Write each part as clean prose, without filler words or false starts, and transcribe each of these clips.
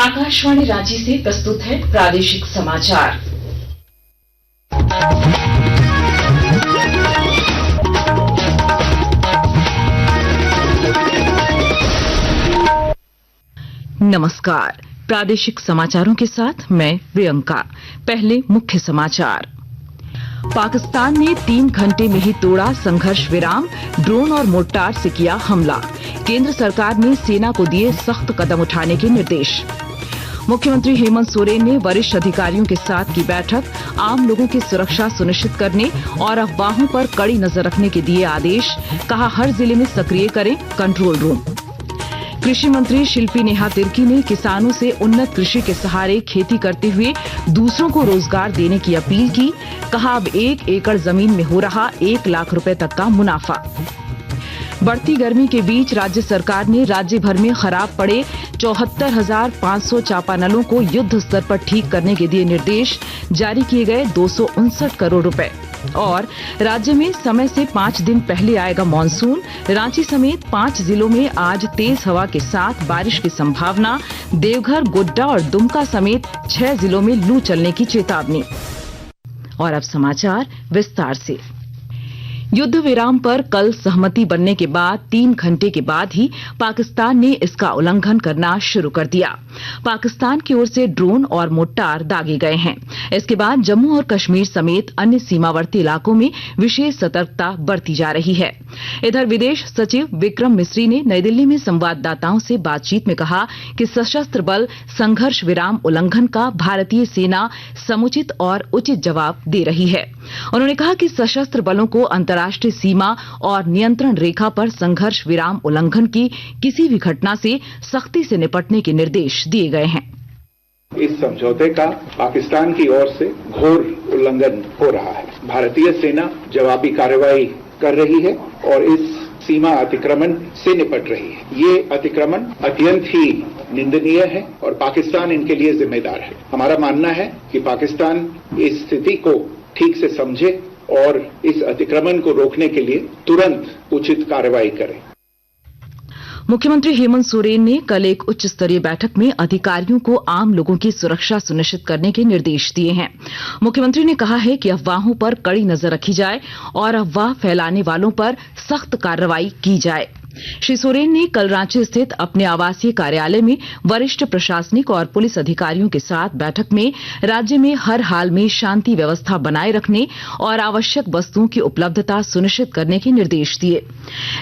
आकाशवाणी रांची से प्रस्तुत है प्रादेशिक समाचार। नमस्कार, प्रादेशिक समाचारों के साथ मैं प्रियंका। पहले मुख्य समाचार। पाकिस्तान ने 3 घंटे में ही तोड़ा संघर्ष विराम, ड्रोन और मोर्टार से किया हमला। केंद्र सरकार ने सेना को दिए सख्त कदम उठाने के निर्देश। मुख्यमंत्री हेमंत सोरेन ने वरिष्ठ अधिकारियों के साथ की बैठक, आम लोगों की सुरक्षा सुनिश्चित करने और अफवाहों पर कड़ी नजर रखने के दिए आदेश। कहा, हर जिले में सक्रिय करें कंट्रोल रूम। कृषि मंत्री शिल्पी नेहा तिर्की ने किसानों से उन्नत कृषि के सहारे खेती करते हुए दूसरों को रोजगार देने की अपील की। कहा, अब 1 एकड़ जमीन में हो रहा 1 लाख रुपए तक का मुनाफा। बढ़ती गर्मी के बीच राज्य सरकार ने राज्य भर में खराब पड़े 74,500 चापानलों को युद्ध स्तर पर ठीक करने के दिए निर्देश। जारी किए गए 259 करोड़ रुपए। और राज्य में समय से 5 दिन पहले आएगा मानसून। रांची समेत 5 जिलों में आज तेज हवा के साथ बारिश की संभावना। देवघर, गोड्डा और दुमका समेत 6 जिलों में लू चलने की चेतावनी। और अब समाचार विस्तार से। युद्ध विराम पर कल सहमति बनने के बाद 3 घंटे के बाद ही पाकिस्तान ने इसका उल्लंघन करना शुरू कर दिया। पाकिस्तान की ओर से ड्रोन और मोर्टार दागे गए हैं। इसके बाद जम्मू और कश्मीर समेत अन्य सीमावर्ती इलाकों में विशेष सतर्कता बरती जा रही है। इधर विदेश सचिव विक्रम मिस्री ने नई दिल्ली में संवाददाताओं से बातचीत में कहा कि सशस्त्र बल संघर्ष विराम उल्लंघन का भारतीय सेना समुचित और उचित जवाब दे रही है। उन्होंने कहा कि सशस्त्र बलों को अंतर्राष्ट्रीय सीमा और नियंत्रण रेखा पर संघर्ष विराम उल्लंघन की किसी भी घटना से सख्ती से निपटने के निर्देश दिए गए हैं। इस समझौते का पाकिस्तान की ओर से घोर उल्लंघन हो रहा है। भारतीय सेना जवाबी कार्रवाई कर रही है और इस सीमा अतिक्रमण से निपट रही है। ये अतिक्रमण अत्यंत ही निंदनीय है और पाकिस्तान इनके लिए जिम्मेदार है। हमारा मानना है कि पाकिस्तान इस स्थिति को ठीक से समझे और इस अतिक्रमण को रोकने के लिए तुरंत उचित कार्रवाई करे। मुख्यमंत्री हेमंत सोरेन ने कल एक उच्च स्तरीय बैठक में अधिकारियों को आम लोगों की सुरक्षा सुनिश्चित करने के निर्देश दिए हैं। मुख्यमंत्री ने कहा है कि अफवाहों पर कड़ी नजर रखी जाए और अफवाह फैलाने वालों पर सख्त कार्रवाई की जाए। श्री सोरेन ने कल रांची स्थित अपने आवासीय कार्यालय में वरिष्ठ प्रशासनिक और पुलिस अधिकारियों के साथ बैठक में राज्य में हर हाल में शांति व्यवस्था बनाए रखने और आवश्यक वस्तुओं की उपलब्धता सुनिश्चित करने के निर्देश दिए।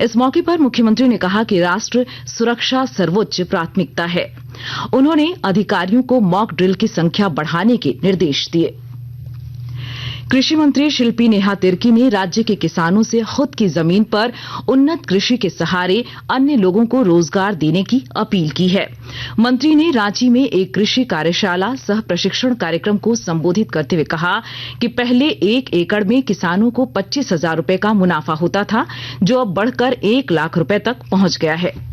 इस मौके पर मुख्यमंत्री ने कहा कि राष्ट्र सुरक्षा सर्वोच्च प्राथमिकता है। उन्होंने अधिकारियों को मॉक ड्रिल की संख्या बढ़ाने के निर्देश दिए। कृषि मंत्री शिल्पी नेहा तिर्की ने राज्य के किसानों से खुद की जमीन पर उन्नत कृषि के सहारे अन्य लोगों को रोजगार देने की अपील की है। मंत्री ने रांची में एक कृषि कार्यशाला सह प्रशिक्षण कार्यक्रम को संबोधित करते हुए कहा कि पहले 1 एकड़ में किसानों को 25,000 रुपए का मुनाफा होता था, जो अब बढ़कर 1 लाख रुपए तक पहुंच गया है।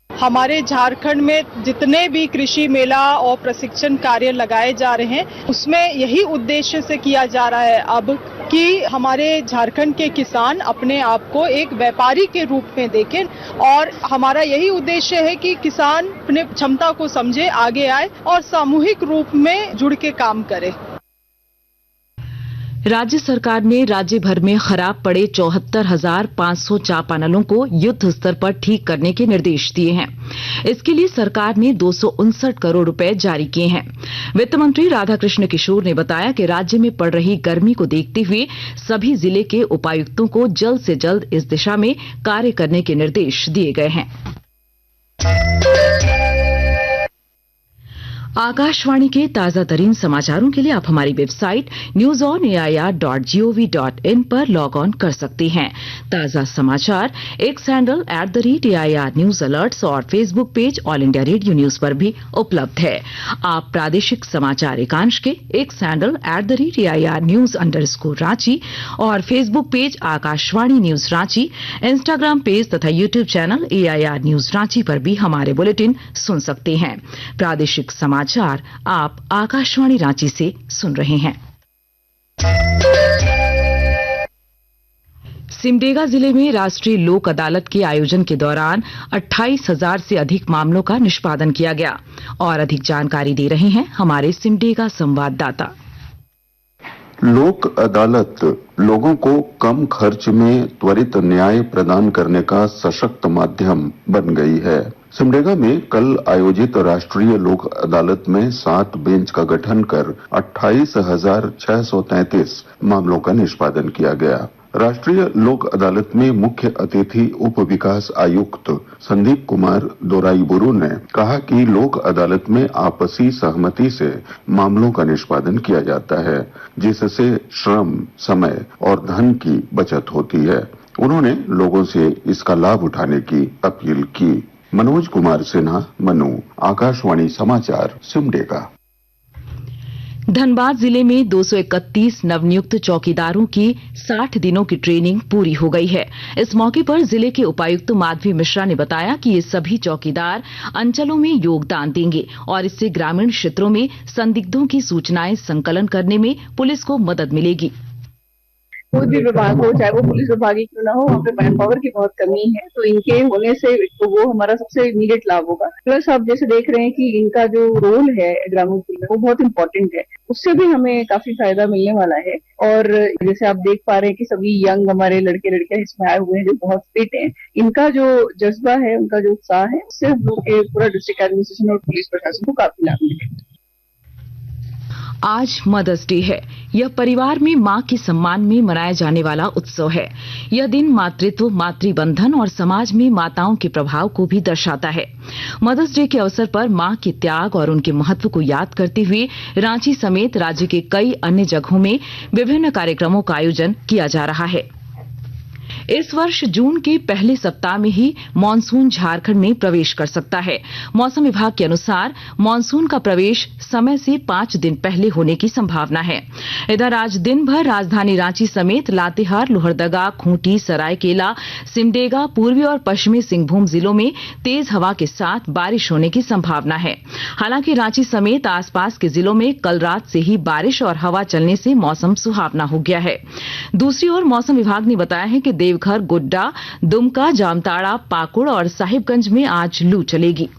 हमारे झारखंड में जितने भी कृषि मेला और प्रशिक्षण कार्य लगाए जा रहे हैं, उसमें यही उद्देश्य से किया जा रहा है अब कि हमारे झारखंड के किसान अपने आप को एक व्यापारी के रूप में देखें और हमारा यही उद्देश्य है कि किसान अपने क्षमता को समझे, आगे आए और सामूहिक रूप में जुड़ के काम करे। राज्य सरकार ने राज्य भर में खराब पड़े 74,500 चापानलों को युद्ध स्तर पर ठीक करने के निर्देश दिए हैं। इसके लिए सरकार ने 259 करोड़ रुपए जारी किए हैं। वित्त मंत्री राधाकृष्ण किशोर ने बताया कि राज्य में पड़ रही गर्मी को देखते हुए सभी जिले के उपायुक्तों को जल्द से जल्द इस दिशा में कार्य करने के निर्देश दिए गए हैं। आकाशवाणी के ताजा तरीन समाचारों के लिए आप हमारी वेबसाइट newsonair.gov.in पर लॉग ऑन कर सकते हैं। ताजा समाचार X handle @AIR news alerts और Facebook page All India Radio news पर भी उपलब्ध है। आप प्रादेशिक समाचार एकांश के X handle @AIR news _Ranchi और Facebook page Akashvani news Ranchi, Instagram page तथा YouTube channel AIR news Ranchi पर भी हमारे बुलेटिन सुन सकते हैं। प्रादेशिक समाचार आप आकाशवाणी रांची से सुन रहे हैं। सिमडेगा जिले में राष्ट्रीय लोक अदालत के आयोजन के दौरान 28,000 से अधिक मामलों का निष्पादन किया गया। और अधिक जानकारी दे रहे हैं हमारे सिमडेगा संवाददाता। लोक अदालत लोगों को कम खर्च में त्वरित न्याय प्रदान करने का सशक्त माध्यम बन गई है। सिमडेगा में कल आयोजित राष्ट्रीय लोक अदालत में 7 बेंच का गठन कर 28,633 मामलों का निष्पादन किया गया। राष्ट्रीय लोक अदालत में मुख्य अतिथि उप विकास आयुक्त संदीप कुमार दोराईबुरु ने कहा कि लोक अदालत में आपसी सहमति से मामलों का निष्पादन किया जाता है, जिससे श्रम, समय और धन की बचत होती है। उन्होंने लोगों से इसका लाभ उठाने की अपील की। मनोज कुमार सिन्हा, मनु, आकाशवाणी समाचार, सिमडेगा। धनबाद जिले में 231 नवनियुक्त चौकीदारों की 60 दिनों की ट्रेनिंग पूरी हो गई है। इस मौके पर जिले के उपायुक्त माधवी मिश्रा ने बताया कि ये सभी चौकीदार अंचलों में योगदान देंगे और इससे ग्रामीण क्षेत्रों में संदिग्धों की सूचनाएं संकलन करने में पुलिस को मदद मिलेगी। कोई भी विभाग हो, चाहे वो पुलिस विभाग ही क्यों ना हो, वहाँ पे मैन पावर की बहुत कमी है, तो इनके होने से तो वो हमारा सबसे इमीडिएट लाभ होगा। प्लस आप जैसे देख रहे हैं कि इनका जो रोल है ग्रामीण में वो बहुत इंपॉर्टेंट है, उससे भी हमें काफी फायदा मिलने वाला है। और जैसे आप देख पा रहे हैं कि सभी यंग हमारे लड़के लड़कियां इसमें आए हुए हैं जो बहुत फिट हैं। इनका जो जज्बा है, उनका जो उत्साह है, उससे हम लोग के पूरा डिस्ट्रिक्ट एडमिनिस्ट्रेशन और पुलिस प्रशासन को काफी लाभ मिलेगा। आज मदर्स डे है। यह परिवार में मां के सम्मान में मनाया जाने वाला उत्सव है। यह दिन मातृत्व, मातृबंधन और समाज में माताओं के प्रभाव को भी दर्शाता है। मदर्स डे के अवसर पर मां के त्याग और उनके महत्व को याद करते हुए रांची समेत राज्य के कई अन्य जगहों में विभिन्न कार्यक्रमों का आयोजन किया जा रहा है। इस वर्ष जून के पहले सप्ताह में ही मानसून झारखंड में प्रवेश कर सकता है। मौसम विभाग के अनुसार मानसून का प्रवेश समय से 5 दिन पहले होने की संभावना है। इधर आज दिन भर राजधानी रांची समेत लातेहार, लोहरदगा, खूंटी, सरायकेला, सिमडेगा, पूर्वी और पश्चिमी सिंहभूम जिलों में तेज हवा के साथ बारिश होने की संभावना है। हालांकि रांची समेत आसपास के जिलों में कल रात से ही बारिश और हवा चलने से मौसम सुहावना हो गया है। दूसरी ओर मौसम विभाग ने बताया है कि देवघर, गोड्डा, दुमका, जामताड़ा, पाकुड़ और साहिबगंज में आज लू चलेगी।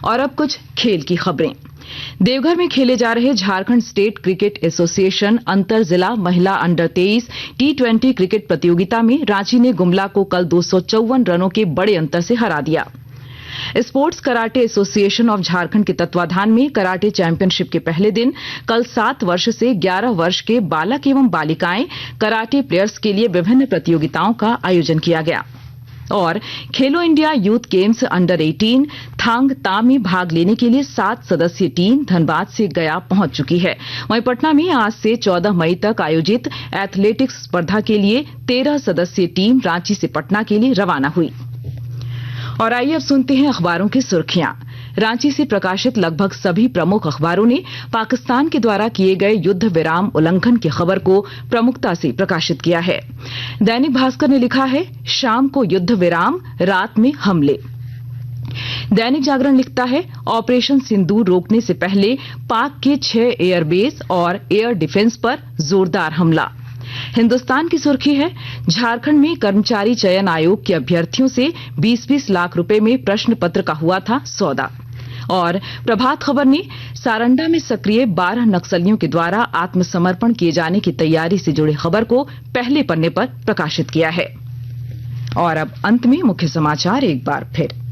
और अब कुछ खेल की खबरें। देवघर में खेले जा रहे झारखंड स्टेट क्रिकेट एसोसिएशन अंतर जिला महिला अंडर 23 T20 क्रिकेट प्रतियोगिता में रांची ने गुमला को कल 254 रनों के बड़े अंतर से हरा दिया। Sports karate association of Jharkhand के तत्वाधान में कराटे चैंपियनशिप के पहले दिन कल 7 वर्ष से 11 वर्ष के बालक एवं बालिकाएं कराटे प्लेयर्स के लिए विभिन्न प्रतियोगिताओं का आयोजन किया गया। और खेलो इंडिया यूथ गेम्स अंडर 18 थांग ता में भाग लेने के लिए 7 सदस्यीय टीम धनबाद से गया पहुंच चुकी है। वहीं पटना में आज से 14 मई तक आयोजित एथलेटिक्स स्पर्धा के लिए 13 सदस्यीय टीम रांची से पटना के लिए रवाना हुई। और आइए अब सुनते हैं अखबारों की सुर्खियां। रांची से प्रकाशित लगभग सभी प्रमुख अखबारों ने पाकिस्तान के द्वारा किए गए युद्ध विराम उल्लंघन की खबर को प्रमुखता से प्रकाशित किया है। दैनिक भास्कर ने लिखा है, शाम को युद्ध विराम, रात में हमले। दैनिक जागरण लिखता है, ऑपरेशन सिंदूर रोकने से पहले पाक के 6 एयरबेस और एयर डिफेंस पर जोरदार हमला। हिंदुस्तान की सुर्खी है, झारखंड में कर्मचारी चयन आयोग के अभ्यर्थियों से 20-20 लाख रुपए में प्रश्न पत्र का हुआ था सौदा। और प्रभात खबर ने सारंडा में सक्रिय 12 नक्सलियों के द्वारा आत्मसमर्पण किए जाने की तैयारी से जुड़ी खबर को पहले पन्ने पर प्रकाशित किया है। और अब अंत में मुख्य समाचार एक बार फिर।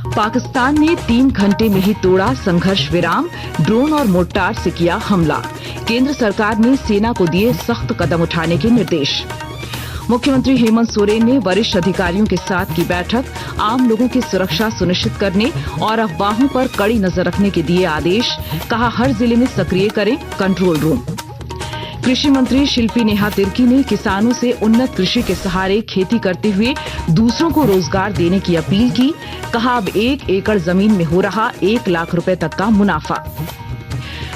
पाकिस्तान ने 3 घंटे में ही तोड़ा संघर्ष विराम, ड्रोन और मोर्टार से किया हमला। केंद्र सरकार ने सेना को दिए सख्त कदम उठाने के निर्देश। मुख्यमंत्री हेमंत सोरेन ने वरिष्ठ अधिकारियों के साथ की बैठक, आम लोगों की सुरक्षा सुनिश्चित करने और अफवाहों पर कड़ी नजर रखने के दिए आदेश। कहा, हर जिले में सक्रिय करें कंट्रोल रूम। कृषि मंत्री शिल्पी नेहा तिर्की ने किसानों से उन्नत कृषि के सहारे खेती करते हुए दूसरों को रोजगार देने की अपील की। कहा, अब 1 एकड़ जमीन में हो रहा 1 लाख रुपए तक का मुनाफा।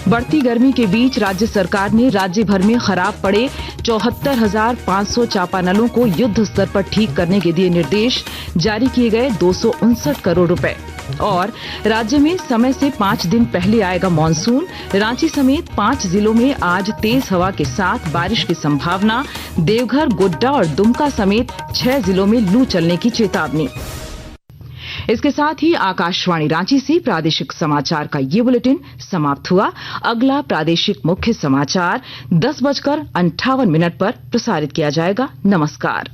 बढ़ती गर्मी के बीच राज्य सरकार ने राज्य भर में खराब पड़े 74,500 चापानलों को युद्ध स्तर पर ठीक करने के दिए निर्देश। जारी किए गए 259 करोड़ रुपए। और राज्य में समय से 5 दिन पहले आएगा मॉनसून। रांची समेत 5 जिलों में आज तेज हवा के साथ बारिश की संभावना। देवघर, गोड्डा और दुमका समेत 6 जिलों में लू चलने की चेतावनी। इसके साथ ही आकाशवाणी रांची से प्रादेशिक समाचार का ये बुलेटिन समाप्त हुआ। अगला प्रादेशिक मुख्य समाचार 10:58 पर प्रसारित किया जाएगा। नमस्कार।